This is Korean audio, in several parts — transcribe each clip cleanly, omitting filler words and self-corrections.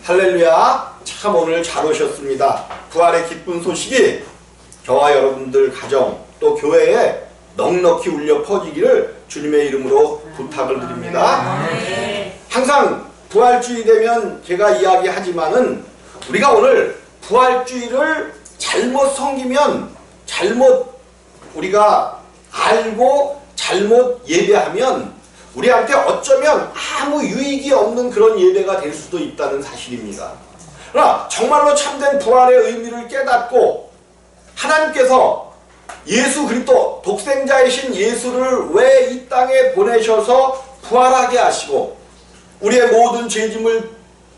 할렐루야. 참 오늘 잘 오셨습니다. 부활의 기쁜 소식이 저와 여러분들 가정 또 교회에 넉넉히 울려 퍼지기를 주님의 이름으로 부탁을 드립니다. 항상 부활주의 되면 제가 이야기하지만은 우리가 오늘 부활주의를 잘못 섬기면, 잘못 우리가 알고 잘못 예배하면 우리한테 어쩌면 아무 유익이 없는 그런 예배가 될 수도 있다는 사실입니다. 그러나 정말로 참된 부활의 의미를 깨닫고 하나님께서 예수 그리스도 독생자이신 예수를 왜 이 땅에 보내셔서 부활하게 하시고 우리의 모든 죄짐을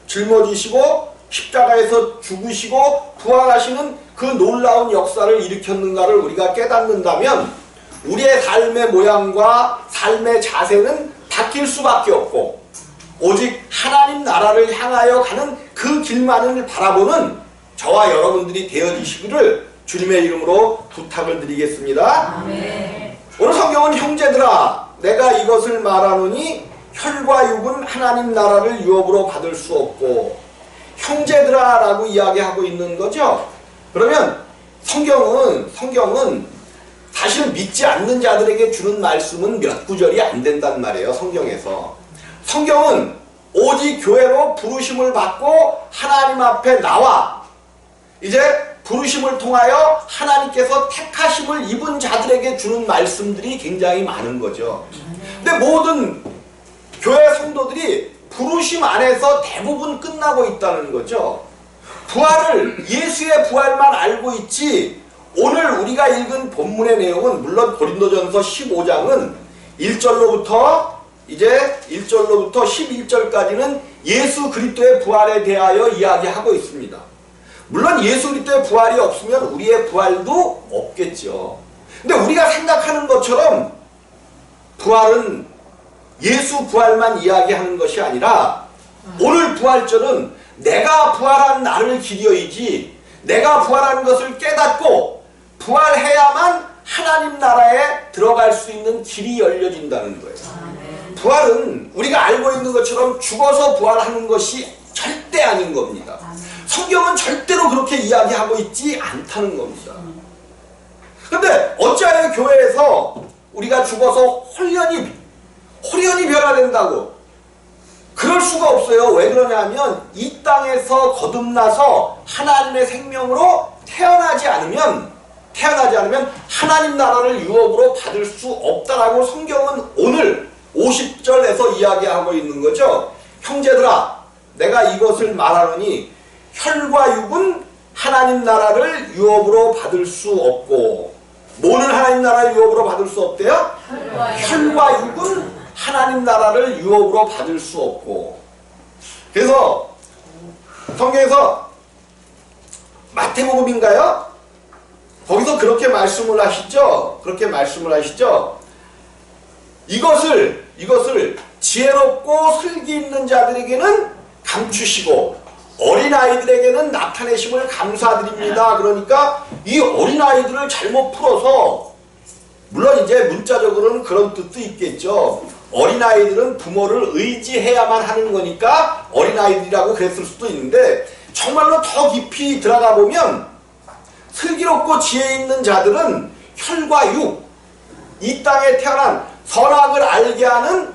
짊어지시고 십자가에서 죽으시고 부활하시는 그 놀라운 역사를 일으켰는가를 우리가 깨닫는다면 우리의 삶의 모양과 삶의 자세는 바뀔 수밖에 없고 오직 하나님 나라를 향하여 가는 그 길만을 바라보는 저와 여러분들이 되어지시기를 주님의 이름으로 부탁을 드리겠습니다. 아멘. 오늘 성경은 형제들아 내가 이것을 말하노니 혈과 육은 하나님 나라를 유업으로 받을 수 없고 형제들아 라고 이야기하고 있는 거죠. 그러면 성경은 사실 믿지 않는 자들에게 주는 말씀은 몇 구절이 안 된단 말이에요. 성경은 오직 교회로 부르심을 받고 하나님 앞에 나와 이제 부르심을 통하여 하나님께서 택하심을 입은 자들에게 주는 말씀들이 굉장히 많은 거죠. 근데 모든 교회 성도들이 부르심 안에서 대부분 끝나고 있다는 거죠. 예수의 부활만 알고 있지 오늘 우리가 읽은 본문의 내용은 물론 고린도전서 15장은 1절로부터 11절까지는 예수 그리스도의 부활에 대하여 이야기하고 있습니다. 물론 예수 그리스도의 부활이 없으면 우리의 부활도 없겠죠. 근데 우리가 생각하는 것처럼 부활은 예수 부활만 이야기하는 것이 아니라 오늘 부활절은 내가 부활한 나를 기려이지 내가 부활한 것을 깨닫고 부활해야만 하나님 나라에 들어갈 수 있는 길이 열려진다는 거예요. 부활은 우리가 알고 있는 것처럼 죽어서 부활하는 것이 절대 아닌 겁니다. 성경은 절대로 그렇게 이야기하고 있지 않다는 겁니다. 그런데 어찌하여 교회에서 우리가 죽어서 홀연히 변화된다고? 그럴 수가 없어요. 왜 그러냐면 이 땅에서 거듭나서 하나님의 생명으로 태어나지 않으면 하나님 나라를 유업으로 받을 수 없다라고 성경은 오늘 50절에서 이야기하고 있는 거죠. 형제들아 내가 이것을 말하노니 혈과 육은 하나님 나라를 유업으로 받을 수 없고 뭐는 하나님 나라를 유업으로 받을 수 없대요? 혈과 육은 하나님 나라를 유업으로 받을 수 없고 그래서 성경에서 마태복음인가요? 거기서 그렇게 말씀을 하시죠. 이것을 지혜롭고 슬기 있는 자들에게는 감추시고 어린아이들에게는 나타내심을 감사드립니다. 그러니까 이 어린아이들을 잘못 풀어서 물론 이제 문자적으로는 그런 뜻도 있겠죠. 어린아이들은 부모를 의지해야만 하는 거니까 어린아이들이라고 그랬을 수도 있는데 정말로 더 깊이 들어가 보면 슬기롭고 지혜 있는 자들은 혈과 육, 이 땅에 태어난 선악을 알게 하는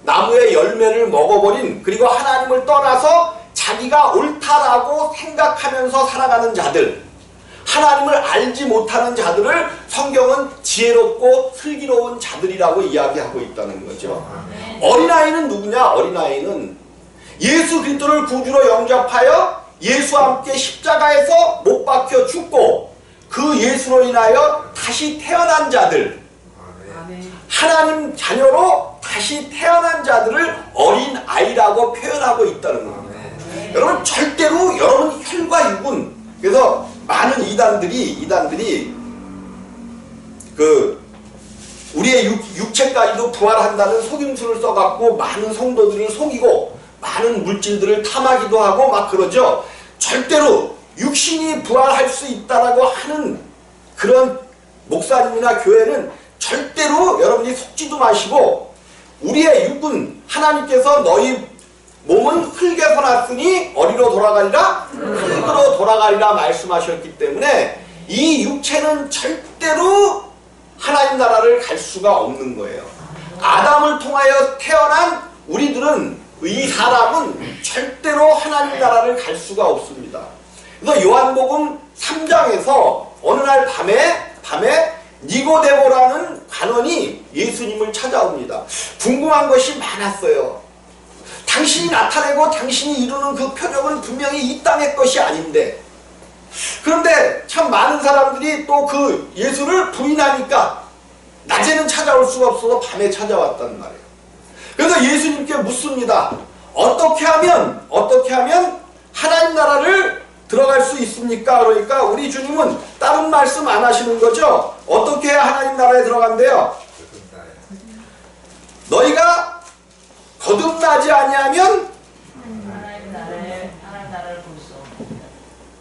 나무의 열매를 먹어버린 그리고 하나님을 떠나서 자기가 옳다라고 생각하면서 살아가는 자들, 하나님을 알지 못하는 자들을 성경은 지혜롭고 슬기로운 자들이라고 이야기하고 있다는 거죠. 어린아이는 누구냐? 어린아이는 예수 그리스도를 구주로 영접하여 예수와 함께 십자가에서 못 박혀 죽고 그 예수로 인하여 다시 태어난 자들, 하나님 자녀로 다시 태어난 자들을 어린아이라고 표현하고 있다는 겁니다. 여러분 절대로 여러분 혈과 육은 그래서 많은 이단들이 우리의 육체까지도 부활한다는 속임수를 써갖고 많은 성도들을 속이고 많은 물질들을 탐하기도 하고 막 그러죠. 절대로 육신이 부활할 수 있다라고 하는 그런 목사님이나 교회는 절대로 여러분이 속지도 마시고 우리의 육은 하나님께서 너희 몸은 흙에서 났으니 어디로 돌아가리라? 흙으로 돌아가리라 말씀하셨기 때문에 이 육체는 절대로 하나님 나라를 갈 수가 없는 거예요. 아담을 통하여 태어난 우리들은, 이 사람은 절대로 하나님 나라를 갈 수가 없습니다. 그래서 요한복음 3장에서 어느 날 밤에 니고데모라는 관원이 예수님을 찾아옵니다. 궁금한 것이 많았어요. 당신이 나타내고 당신이 이루는 그 표적은 분명히 이 땅의 것이 아닌데, 그런데 참 많은 사람들이 또 그 예수를 부인하니까 낮에는 찾아올 수가 없어서 밤에 찾아왔단 말이에요. 그래서 예수님께 묻습니다. 어떻게 하면 하나님 나라를 들어갈 수 있습니까? 그러니까 우리 주님은 다른 말씀 안 하시는 거죠. 어떻게 해야 하나님 나라에 들어간대요? 너희가 거듭나지 아니하면 하나님 나라를 볼 수 없습니다.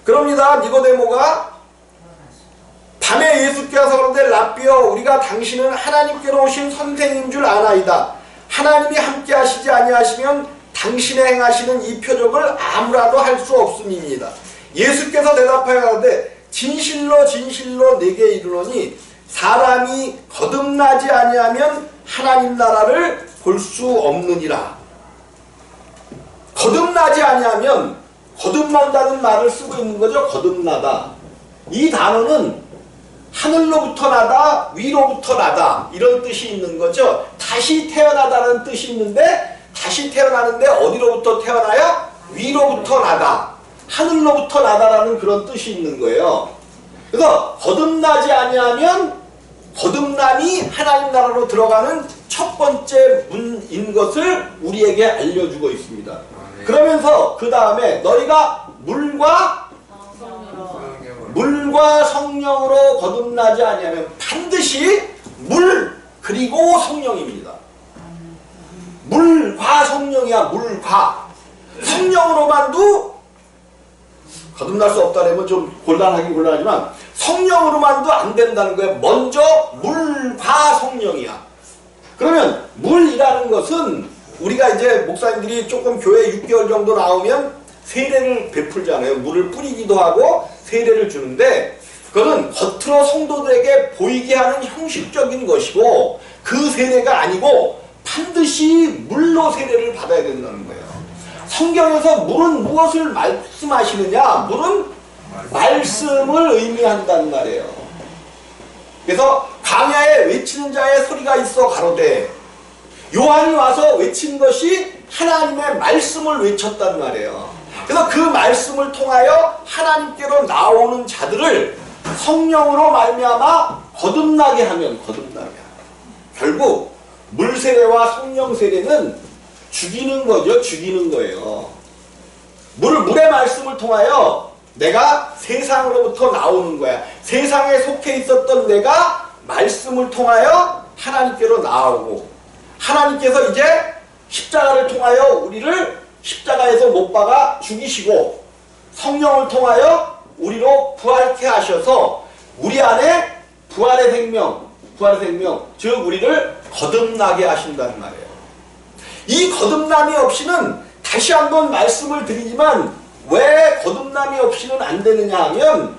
그럽니다. 니고데모가 밤에 예수께서 그런데 랍비여, 우리가 당신은 하나님께로 오신 선생인 줄 아나이다. 하나님이 함께 하시지 아니하시면 당신의 행하시는 이 표적을 아무라도 할 수 없음이니이다. 예수께서 대답하여 가로되 진실로 진실로 내게 이르노니 사람이 거듭나지 아니하면 하나님 나라를 볼 수 없느니라. 거듭나지 아니하면, 거듭난다는 말을 쓰고 있는 거죠. 거듭나다. 이 단어는 하늘로부터 나다, 위로부터 나다, 이런 뜻이 있는 거죠. 다시 태어나다는 뜻이 있는데, 다시 태어나는데 어디로부터 태어나요? 위로부터 나다, 하늘로부터 나다라는 그런 뜻이 있는 거예요. 그래서 거듭나지 아니하면, 거듭남이 하나님 나라로 들어가는 첫 번째 문인 것을 우리에게 알려주고 있습니다. 그러면서 그 다음에 너희가 물과 성령으로 거듭나지 아니하면, 반드시 물 그리고 성령입니다. 물과 성령이야. 물과 성령으로만도 거듭날 수 없다면 좀 곤란하지만 성령으로만도 안 된다는 거예요. 먼저 물과 성령이야. 그러면 물이라는 것은 우리가 이제 목사님들이 조금 교회 6개월 정도 나오면 세례를 베풀잖아요. 물을 뿌리기도 하고 세례를 주는데, 그거는 겉으로 성도들에게 보이게 하는 형식적인 것이고, 그 세례가 아니고 반드시 물로 세례를 받아야 된다는 거예요. 성경에서 물은 무엇을 말씀하시느냐? 물은 말씀을 의미한단 말이에요. 그래서 광야에 외치는 자의 소리가 있어 가로되, 요한이 와서 외친 것이 하나님의 말씀을 외쳤단 말이에요. 그래서 그 말씀을 통하여 하나님께로 나오는 자들을 성령으로 말미암아 거듭나게 하면, 결국 물세례와 성령세례는 죽이는 거죠. 죽이는 거예요. 물의 말씀을 통하여 내가 세상으로부터 나오는 거야. 세상에 속해 있었던 내가 말씀을 통하여 하나님께로 나오고, 하나님께서 이제 십자가를 통하여 우리를 십자가에서 못 박아 죽이시고, 성령을 통하여 우리로 부활케 하셔서 우리 안에 부활의 생명, 즉 우리를 거듭나게 하신다는 말이에요. 이 거듭남이 없이는, 다시 한번 말씀을 드리지만 왜 거듭남이 없이는 안 되느냐 하면,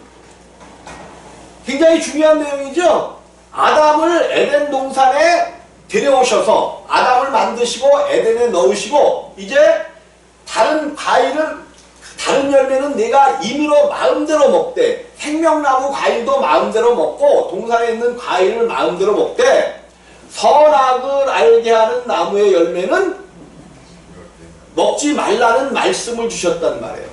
굉장히 중요한 내용이죠. 아담을 에덴 동산에 데려오셔서 아담을 만드시고 에덴에 넣으시고, 이제 다른 열매는 내가 임의로 마음대로 먹되, 생명나무 과일도 마음대로 먹고 동산에 있는 과일을 마음대로 먹되, 선악을 알게 하는 나무의 열매는 먹지 말라는 말씀을 주셨단 말이에요.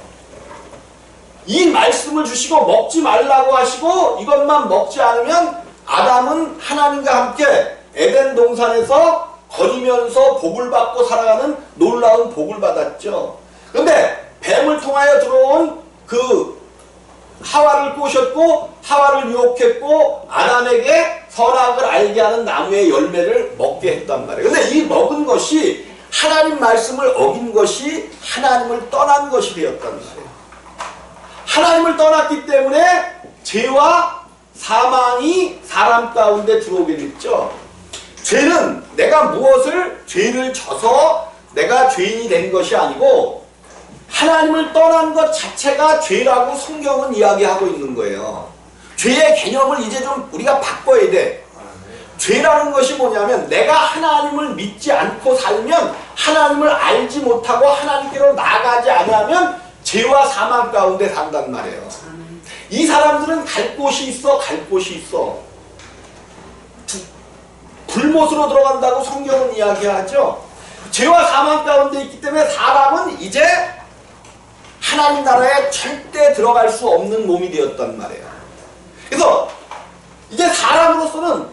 이 말씀을 주시고 먹지 말라고 하시고, 이것만 먹지 않으면 아담은 하나님과 함께 에덴 동산에서 거리면서 복을 받고 살아가는 놀라운 복을 받았죠. 그런데 뱀을 통하여 들어온 그 하와를 꼬셨고, 하와를 유혹했고, 아담에게 선악을 알게 하는 나무의 열매를 먹게 했단 말이에요. 근데 이 먹은 것이 하나님 말씀을 어긴 것이 하나님을 떠난 것이 되었단 말이에요. 하나님을 떠났기 때문에 죄와 사망이 사람 가운데 들어오게 됐죠. 죄는 내가 죄를 져서 내가 죄인이 된 것이 아니고, 하나님을 떠난 것 자체가 죄라고 성경은 이야기하고 있는 거예요. 죄의 개념을 이제 좀 우리가 바꿔야 돼. 죄라는 것이 뭐냐면 내가 하나님을 믿지 않고 살면 하나님을 알지 못하고 하나님께로 나아가지 않으면 죄와 사망 가운데 산단 말이에요. 이 사람들은 갈 곳이 있어, 갈 곳이 있어. 불못으로 들어간다고 성경은 이야기하죠. 죄와 사망 가운데 있기 때문에 사람은 이제 하나님 나라에 절대 들어갈 수 없는 몸이 되었단 말이에요. 그래서 이제 사람으로서는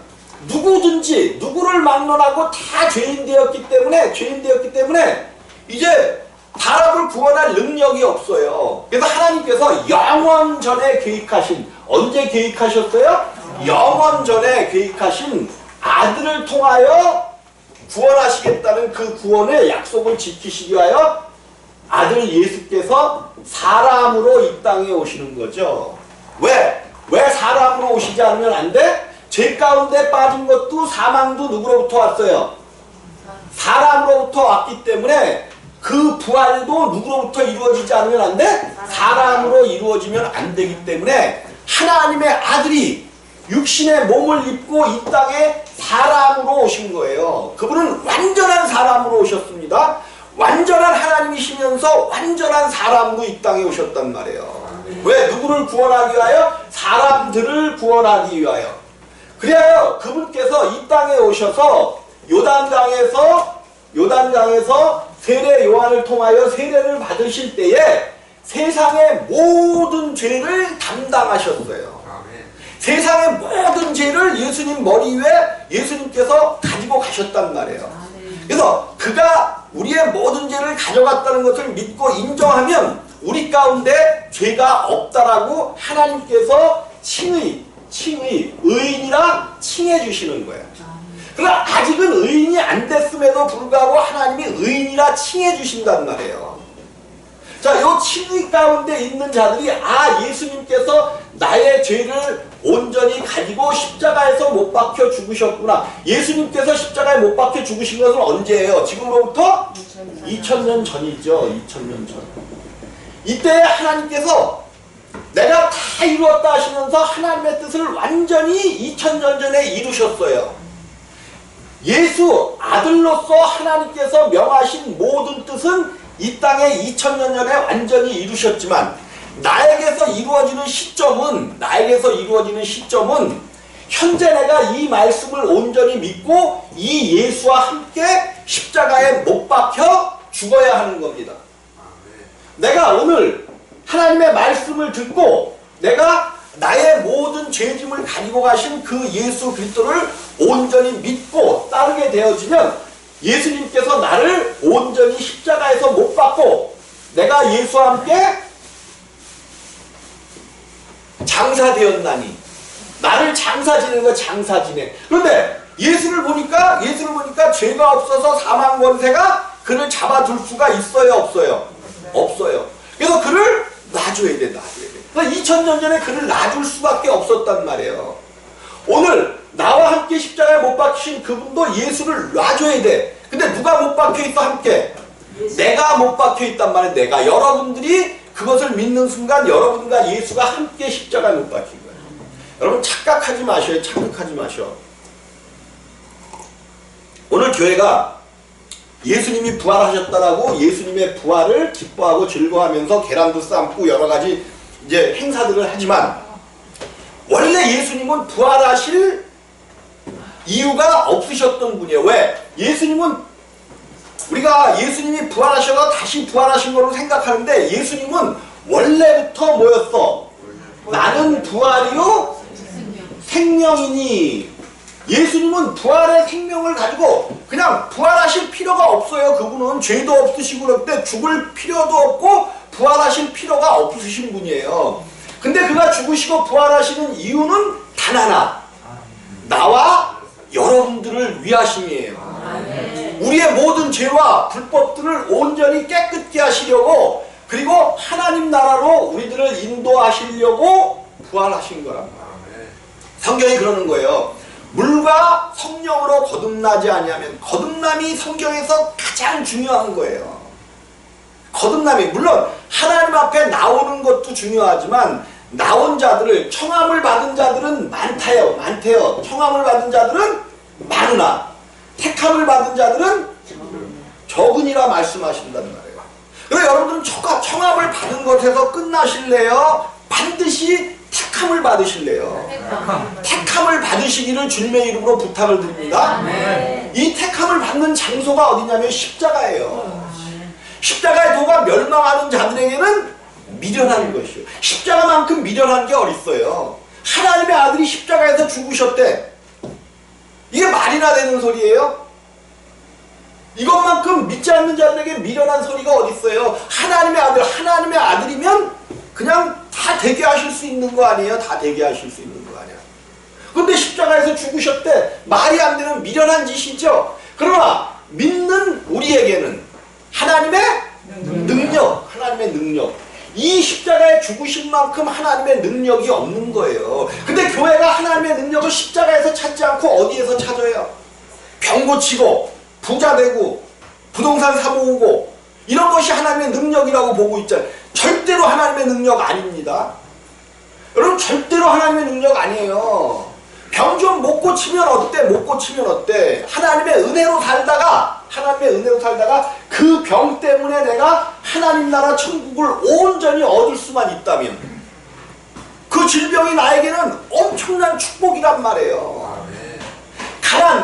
누구든지 누구를 막론하고 다 죄인 되었기 때문에 이제 사람을 구원할 능력이 없어요. 그래서 하나님께서 영원 전에 계획하신, 언제 계획하셨어요? 영원 전에 계획하신 아들을 통하여 구원하시겠다는 그 구원의 약속을 지키시기 위하여 아들 예수께서 사람으로 이 땅에 오시는 거죠. 왜? 왜 사람으로 오시지 않으면 안 돼? 죄 가운데 빠진 것도 사망도 누구로부터 왔어요? 사람으로부터 왔기 때문에 그 부활도 누구로부터 이루어지지 않으면 안 돼? 사람으로 이루어지면 안 되기 때문에 하나님의 아들이 육신의 몸을 입고 이 땅에 사람으로 오신 거예요. 그분은 완전한 사람으로 오셨습니다. 완전한 하나님이시면서 완전한 사람으로 이 땅에 오셨단 말이에요. 왜? 누구를 구원하기 위하여? 사람들을 구원하기 위하여. 그래야 그분께서 이 땅에 오셔서 요단강에서 세례 요한을 통하여 세례를 받으실 때에 세상의 모든 죄를 담당하셨어요. 세상의 모든 죄를 예수님 머리 위에 예수님께서 가지고 가셨단 말이에요. 그래서 그가 우리의 모든 죄를 가져갔다는 것을 믿고 인정하면 우리 가운데 죄가 없다라고 하나님께서 칭의, 의인이라 칭해 주시는 거예요. 그러나 아직은 의인이 안 됐음에도 불구하고 하나님이 의인이라 칭해 주신단 말이에요. 자, 이 칭의 가운데 있는 자들이 예수님께서 나의 죄를 온전히 가지고 십자가에서 못 박혀 죽으셨구나. 예수님께서 십자가에 못 박혀 죽으신 것은 언제예요? 지금으로부터 2000년 전이죠. 2000년 전. 이때 하나님께서 내가 다 이루었다 하시면서 하나님의 뜻을 완전히 2000년 전에 이루셨어요. 예수 아들로서 하나님께서 명하신 모든 뜻은 이 땅에 2000년 전에 완전히 이루셨지만 나에게서 이루어지는 시점은 현재 내가 이 말씀을 온전히 믿고 이 예수와 함께 십자가에 못 박혀 죽어야 하는 겁니다. 내가 오늘 하나님의 말씀을 듣고 내가 나의 모든 죄짐을 가지고 가신 그 예수 그리스도를 온전히 믿고 따르게 되어지면 예수님께서 나를 온전히 십자가에서 못 박고 내가 예수와 함께 장사되었나니 나를 장사 지내는 거 장사 지내. 그런데 예수를 보니까 죄가 없어서 사망 권세가 그를 잡아둘 수가 있어요, 없어요? 없어요. 그래서 그를 놔줘야 돼. 그러니까 2000년 전에 그를 놔줄 수밖에 없었단 말이에요. 오늘 나와 함께 십자가에 못 박히신 그분도 예수를 놔줘야 돼. 근데 누가 못 박혀있어 함께? 내가 못 박혀있단 말이에요. 내가. 여러분들이 그것을 믿는 순간 여러분과 예수가 함께 십자가에 못 박힌 거예요. 여러분 착각하지 마셔요. 착각하지 마셔. 오늘 교회가 예수님이 부활하셨다라고 예수님의 부활을 기뻐하고 즐거워하면서 계란도 삶고 여러가지 이제 행사들을 하지만 원래 예수님은 부활하실 이유가 없으셨던 분이에요. 왜? 우리가 예수님이 부활하셔서 다시 부활하신 걸로 생각하는데 예수님은 원래부터 뭐였어? 나는 부활이요 생명이니. 예수님은 부활의 생명을 가지고 그냥 부활하실 필요가 없어요. 그분은 죄도 없으시고 그런데 죽을 필요도 없고 부활하실 필요가 없으신 분이에요. 근데 그가 죽으시고 부활하시는 이유는 단 하나. 나와 여러분들을 위하심이에요. 우리의 모든 죄와 불법들을 온전히 깨끗게 하시려고 그리고 하나님 나라로 우리들을 인도하시려고 부활하신 거랍니다. 성경이 그러는 거예요. 물과 성령으로 거듭나지 아니하면 거듭남이 성경에서 가장 중요한 거예요. 거듭남이 물론 하나님 앞에 나오는 것도 중요하지만 나온 자들을 청함을 받은 자들은 많대요. 청함을 받은 자들은 많으나 택함을 받은 자들은 적으니라 말씀하신다는 말이에요. 그래서 여러분들은 청함을 받은 것에서 끝나실래요? 반드시 택함을 받으실래요? 택함을 받으시기를 주님의 이름으로 부탁을 드립니다. 이 택함을 받는 장소가 어디냐면 십자가예요. 십자가의 도가 멸망하는 자들에게는 미련한 것이요. 십자가만큼 미련한 게 어딨어요. 하나님의 아들이 십자가에서 죽으셨대. 이게 말이나 되는 소리예요? 이것만큼 믿지 않는 자들에게 미련한 소리가 어딨어요. 하나님의 아들이면 그냥 다 되게 하실 수 있는 거 아니에요? 다 되게 하실 수 있는 거 아니야. 근데 십자가에서 죽으셨대. 말이 안 되는 미련한 짓이죠. 그러나 믿는 우리에게는 하나님의 능력. 이 십자가에 죽으신 만큼 하나님의 능력이 없는 거예요. 근데 교회가 하나님의 능력을 십자가에서 찾지 않고 어디에서 찾아요? 병 고치고 부자 되고 부동산 사 모으고 이런 것이 하나님의 능력이라고 보고 있잖아요. 절대로 하나님의 능력 아닙니다. 여러분 절대로 하나님의 능력 아니에요. 병 좀 못 고치면 어때? 하나님의 은혜로 살다가 그 병 때문에 내가 하나님 나라 천국을 온전히 얻을 수만 있다면 그 질병이 나에게는 엄청난 축복이란 말이에요.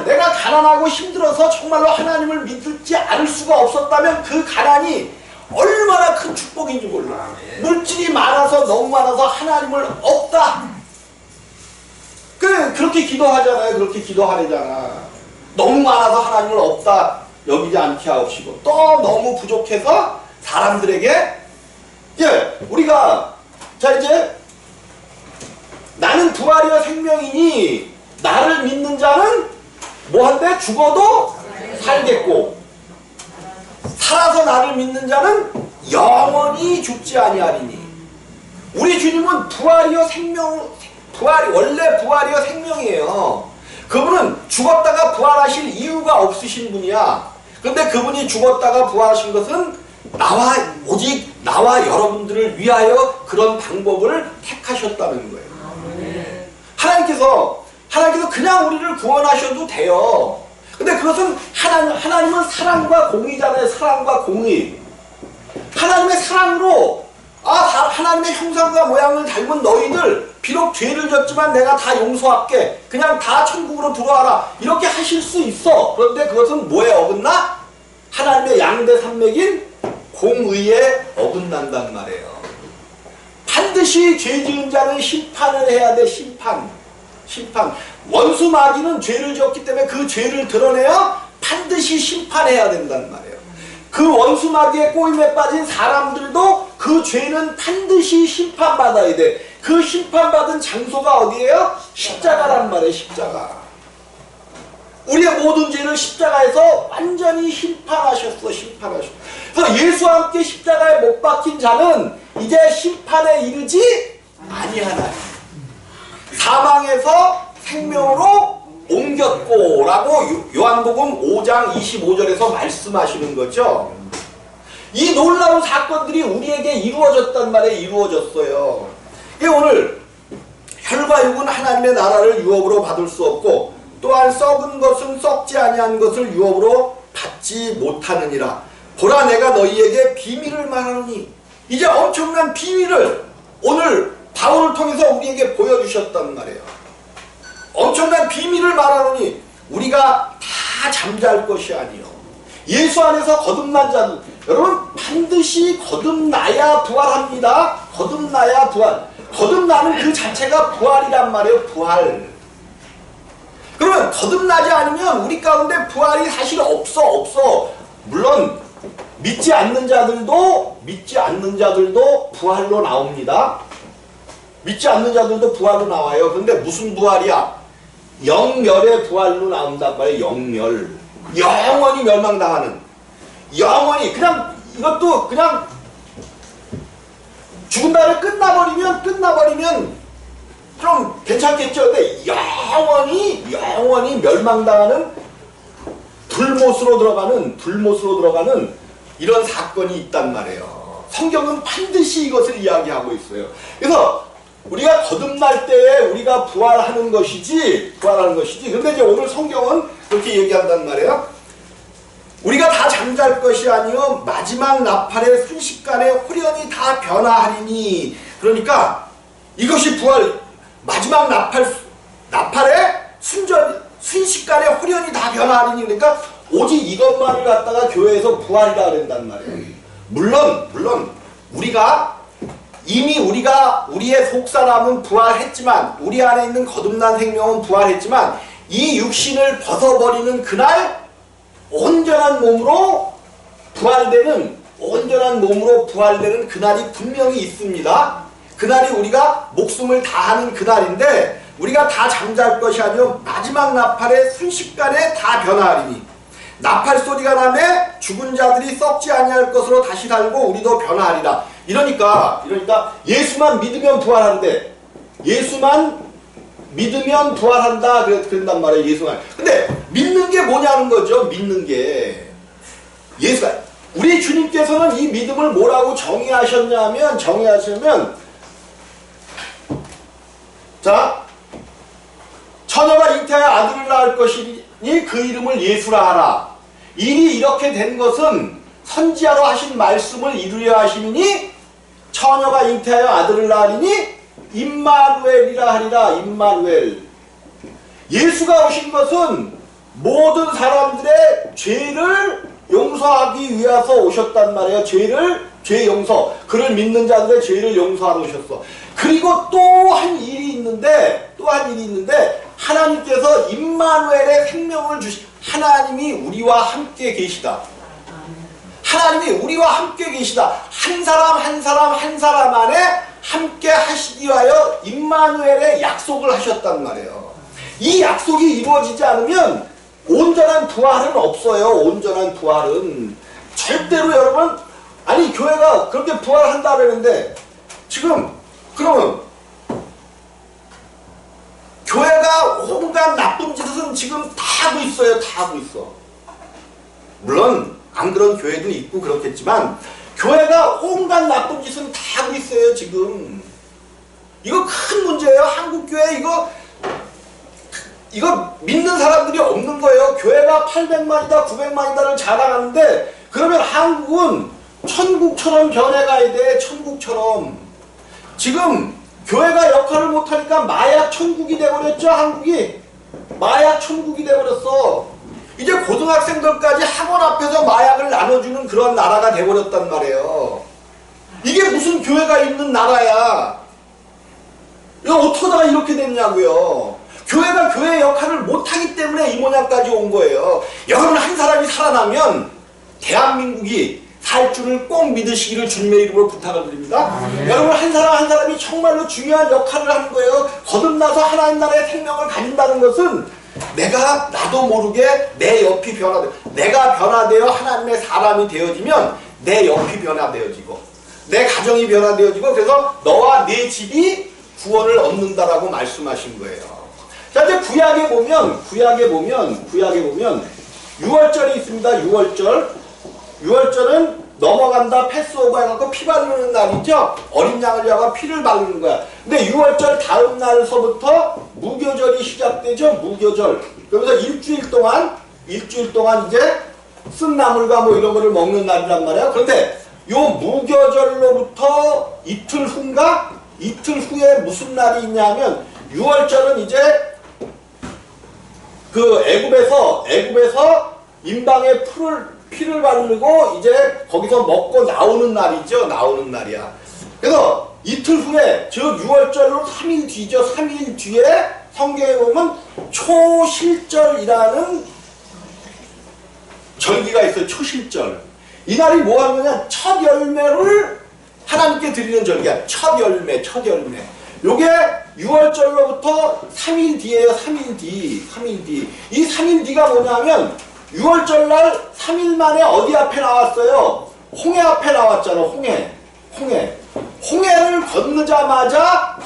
내가 가난하고 힘들어서 정말로 하나님을 믿지 않을 수가 없었다면 그 가난이 얼마나 큰 축복인지 몰라. 물질이 너무 많아서 하나님을 없다. 그렇게 기도하잖아요. 그렇게 기도하래잖아. 너무 많아서 하나님을 없다 여기지 않게 하옵시고, 또 너무 부족해서 사람들에게 우리가 이제 나는 부활이여 생명이니 나를 믿는 자는 뭐한데? 죽어도 살겠고 살아서 나를 믿는 자는 영원히 죽지 아니하리니. 우리 주님은 원래 부활이여 생명이에요. 그분은 죽었다가 부활하실 이유가 없으신 분이야. 근데 그분이 죽었다가 부활하신 것은 오직 나와 여러분들을 위하여 그런 방법을 택하셨다는 거예요. 하나님께서 그냥 우리를 구원하셔도 돼요. 근데 그것은 하나님은 사랑과 공의잖아요. 사랑과 공의. 하나님의 사랑으로 하나님의 형상과 모양을 닮은 너희들 비록 죄를 졌지만 내가 다 용서할게. 그냥 다 천국으로 들어와라. 이렇게 하실 수 있어. 그런데 그것은 뭐에 어긋나? 하나님의 양대 산맥인 공의에 어긋난단 말이에요. 반드시 죄 지은 자는 심판을 해야 돼. 심판. 원수 마귀는 죄를 지었기 때문에 그 죄를 드러내야 반드시 심판해야 된단 말이에요. 그 원수 마귀의 꼬임에 빠진 사람들도 그 죄는 반드시 심판받아야 돼. 그 심판받은 장소가 어디예요? 십자가란 말이에요. 십자가. 우리의 모든 죄를 십자가에서 완전히 심판하셨어. 그래서 예수와 함께 십자가에 못 박힌 자는 이제 심판에 이르지 아니하나니 사망에서 생명으로 옮겼고 라고 요한복음 5장 25절에서 말씀하시는 거죠. 이 놀라운 사건들이 우리에게 이루어졌단 말이에요. 이루어졌어요. 오늘 혈과 육은 하나님의 나라를 유업으로 받을 수 없고 또한 썩은 것은 썩지 아니한 것을 유업으로 받지 못하느니라. 보라, 내가 너희에게 비밀을 말하노니. 이제 엄청난 비밀을 오늘 바울을 통해서 우리에게 보여주셨단 말이에요. 엄청난 비밀을 말하노니 우리가 다 잠잘 것이 아니요 예수 안에서 거듭난 자는, 여러분 반드시 거듭나야 부활합니다. 거듭나야 부활. 거듭나는 그 자체가 부활이란 말이에요. 부활. 그러면 거듭나지 않으면 우리 가운데 부활이 사실 없어. 물론 믿지 않는 자들도 부활로 나옵니다. 믿지 않는 자들도 부활로 나와요. 그런데 무슨 부활이야? 영멸의 부활로 나온단 말이에요. 영멸. 영원히 멸망당하는. 영원히 이것도 그냥 죽은 다음에 끝나버리면 좀 괜찮겠죠. 근데 영원히 멸망당하는 불못으로 들어가는 이런 사건이 있단 말이에요. 성경은 반드시 이것을 이야기하고 있어요. 그래서 우리가 거듭날 때에 우리가 부활하는 것이지. 근데 이제 오늘 성경은 그렇게 얘기한단 말이에요. 우리가 다 잠잘 것이 아니요 마지막 나팔의 순식간에 홀연히 다 변화하리니. 그러니까 이것이 부활, 마지막 나팔의 순식간에 홀연히 다 변화하리니. 그러니까 오직 이것만을 갖다가 교회에서 부활이라 그런단 말이에요. 물론 이미 우리의 속사람은 부활했지만, 우리 안에 있는 거듭난 생명은 부활했지만, 이 육신을 벗어버리는 그날 온전한 몸으로 부활되는 그날이 분명히 있습니다. 그날이 우리가 목숨을 다하는 그날인데, 우리가 다 잠잘 것이 아니요 마지막 나팔의 순식간에 다 변화하리니. 나팔 소리가 나매 죽은 자들이 썩지 아니할 것으로 다시 살고 우리도 변화하리라. 이러니까 예수만 믿으면 부활한대. 예수만 믿으면 부활한다 그런단 말이에요. 예수만. 근데 믿는 게 뭐냐는 거죠. 믿는 게 예수가, 우리 주님께서는 이 믿음을 뭐라고 정의하셨냐면 자, 처녀가 잉태하여 아들을 낳을 것이니 그 이름을 예수라 하라. 일이 이렇게 된 것은 선지자로 하신 말씀을 이루려 하심이니 처녀가 잉태하여 아들을 낳으리니 임마누엘이라 하리라. 임마누엘. 예수가 오신 것은 모든 사람들의 죄를 용서하기 위해서 오셨단 말이에요. 죄 용서. 그를 믿는 자들의 죄를 용서하러 오셨어. 그리고 또 한 일이 있는데 하나님께서 임마누엘의 생명을 하나님이 우리와 함께 계시다. 하나님이 우리와 함께 계시다. 한 사람 안에 함께 하시기 위하여 임마누엘의 약속을 하셨단 말이에요. 이 약속이 이루어지지 않으면 온전한 부활은 없어요. 온전한 부활은 절대로. 여러분, 아니 교회가 그렇게 부활한다 그러는데 지금 그러면 교회가 온갖 나쁜 짓은 지금 다 하고 있어요. 다 하고 있어. 물론 안 그런 교회도 있고 그렇겠지만 교회가 온갖 나쁜 짓은 다 하고 있어요. 지금 이거 큰 문제예요. 한국교회 이거 믿는 사람들이 없는 거예요. 교회가 800만이다 900만이다를 자랑하는데, 그러면 한국은 천국처럼 변해가야 돼. 천국처럼. 지금 교회가 역할을 못하니까 마약 천국이 돼버렸죠. 한국이 마약 천국이 돼버렸어. 이제 고등학생들까지 학원 앞에서 마약을 나눠주는 그런 나라가 돼버렸단 말이에요. 이게 무슨 교회가 있는 나라야. 이거 어떡하다가 이렇게 됐냐고요. 교회가 교회의 역할을 못하기 때문에 이 모양까지 온 거예요. 여러분, 한 사람이 살아나면 대한민국이 살 줄을 꼭 믿으시기를 주님의 이름으로 부탁을 드립니다. 여러분, 한 사람이 정말로 중요한 역할을 하는 거예요. 거듭나서 하나님 나라의 생명을 가진다는 것은 나도 모르게 내 옆이 변화돼. 내가 변화되어 하나님의 사람이 되어지면 내 옆이 변화되어지고 내 가정이 변화되어지고, 그래서 너와 내 집이 구원을 얻는다라고 말씀하신 거예요. 자, 이제 구약에 보면 6월절이 있습니다. 6월절은 넘어간다, 패스오버 해갖고 피 바르는 날이죠. 어린 양을 위하여 피를 바르는 거야. 근데 6월절 다음 날서부터 무교절이 시작되죠. 무교절. 그러면서 일주일 동안 이제 쓴 나물과 뭐 이런 거를 먹는 날이란 말이야. 그런데 요 무교절로부터 이틀 후에 무슨 날이 있냐면, 6월절은 이제 그 애굽에서 임방에 피를 바르고 이제 거기서 먹고 나오는 날이죠. 나오는 날이야. 그래서 이틀 후에, 즉 6월절로 3일 뒤죠. 3일 뒤에 성경에 보면 초실절이라는 절기가 있어요. 초실절. 이날이 뭐 하는 거냐? 첫 열매를 하나님께 드리는 절기야. 첫 열매. 요게 6월절로부터 3일 뒤에요. 3일 뒤. 이 3일 뒤가 뭐냐면, 6월절날 3일 만에 어디 앞에 나왔어요? 홍해 앞에 나왔잖아. 홍해를 건너자마자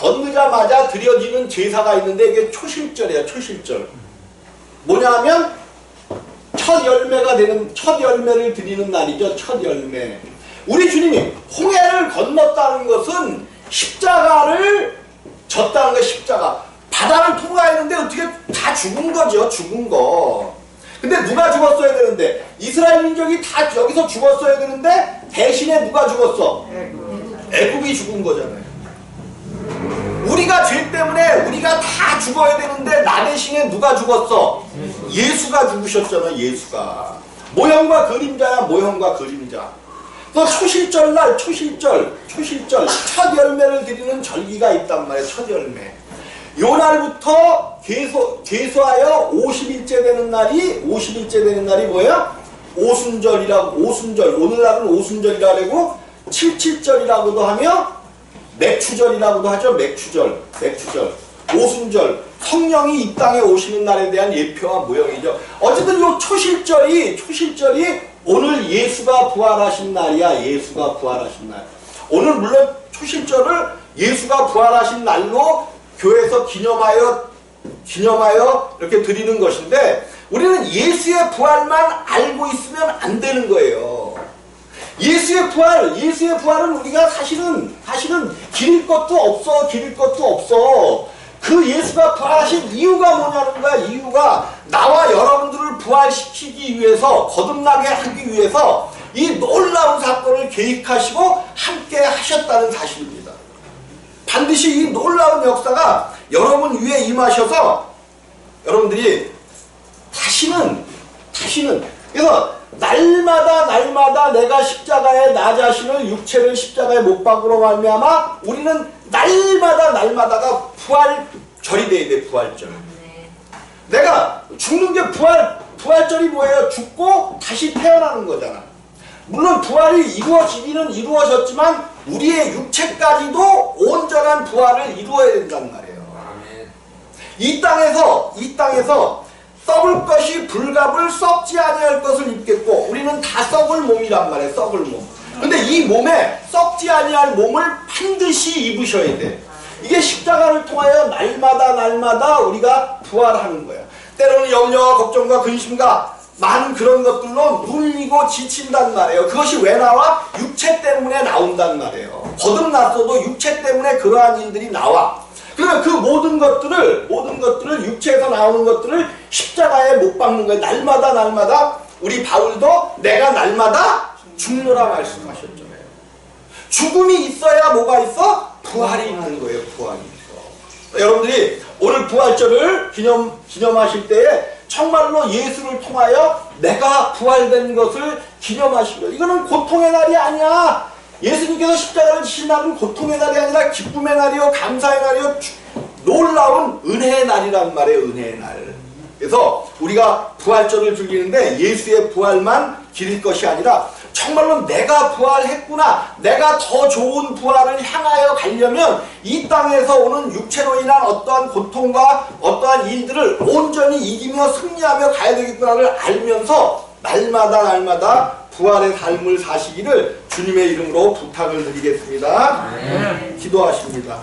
드려지는 제사가 있는데, 이게 초실절이야. 초실절. 뭐냐면 첫 첫 열매가 되는, 첫 열매를 드리는 날이죠. 첫 열매. 우리 주님이 홍해를 건넜다는 것은 십자가를 졌다는 거예요. 십자가. 바다를 통과했는데 어떻게 다 죽은 거죠. 죽은 거. 근데 누가 죽었어야 되는데, 이스라엘 민족이 다 여기서 죽었어야 되는데 대신에 누가 죽었어? 애굽이 죽은 거잖아요. 우리가 죄 때문에 우리가 다 죽어야 되는데 나 대신에 누가 죽었어? 예수가 죽으셨잖아. 예수가. 모형과 그림자야. 모형과 그림자. 또 초실절 날, 초실절 첫 열매를 드리는 절기가 있단 말이에요. 첫 열매. 요 날부터 계수하여 50일째 되는 날이 뭐예요? 오순절이라고. 오순절. 오늘날은 오순절이라고 하고 77절이라고도 하며 맥추절이라고도 하죠. 맥추절. 오순절. 성령이 이 땅에 오시는 날에 대한 예표와 모형이죠. 어쨌든 요 초실절이 오늘 예수가 부활하신 날이야. 예수가 부활하신 날. 오늘 물론 초실절을 예수가 부활하신 날로 교회에서 기념하여 이렇게 드리는 것인데, 우리는 예수의 부활만 알고 있으면 안 되는 거예요. 예수의 부활은 우리가 사실은 기릴 것도 없어. 그 예수가 부활하신 이유가 뭐냐는 거야. 이유가 나와 여러분들을 부활시키기 위해서, 거듭나게 하기 위해서 이 놀라운 사건을 계획하시고 함께 하셨다는 사실입니다. 반드시 이 놀라운 역사가 여러분 위에 임하셔서 여러분들이 다시는 그래서 날마다 내가 십자가에 나 자신을, 육체를 십자가에 못 박으로 말미암아 우리는 날마다가 부활절이 돼야 돼. 부활절. 내가 죽는 게 부활절이 뭐예요? 죽고 다시 태어나는 거잖아. 물론 부활이 이루어지기는 이루어졌지만 우리의 육체까지도 온전한 부활을 이루어야 된단 말이에요. 이 땅에서 썩을 것이 불갑을 썩지 아니할 것을 입겠고, 우리는 다 썩을 몸이란 말이에요. 썩을 몸. 근데 이 몸에 썩지 아니할 몸을 반드시 입으셔야 돼. 이게 십자가를 통하여 날마다 우리가 부활하는 거야. 때로는 염려와 걱정과 근심과 많은 그런 것들로 눌리고 지친단 말이에요. 그것이 왜 나와? 육체 때문에 나온단 말이에요. 거듭났어도 육체 때문에 그러한 일들이 나와. 그러면 그 모든 것들을 육체에서 나오는 것들을 십자가에 못 박는 거예요. 날마다 우리 바울도 내가 날마다 죽노라 말씀하셨잖아요. 죽음이 있어야 뭐가 있어? 부활이 있는 거예요. 부활이 있어. 여러분들이 오늘 부활절을 기념하실 때에 정말로 예수를 통하여 내가 부활된 것을 기념하시고, 이거는 고통의 날이 아니야. 예수님께서 십자가를 지신 날은 고통의 날이 아니라 기쁨의 날이요, 감사의 날이요, 놀라운 은혜의 날이란 말이에요. 은혜의 날. 그래서 우리가 부활절을 즐기는데 예수의 부활만 기릴 것이 아니라 정말로 내가 부활했구나, 내가 더 좋은 부활을 향하여 가려면 이 땅에서 오는 육체로 인한 어떠한 고통과 어떠한 일들을 온전히 이기며 승리하며 가야 되겠구나를 알면서 날마다 부활의 삶을 사시기를 주님의 이름으로 부탁을 드리겠습니다. 기도하십니다.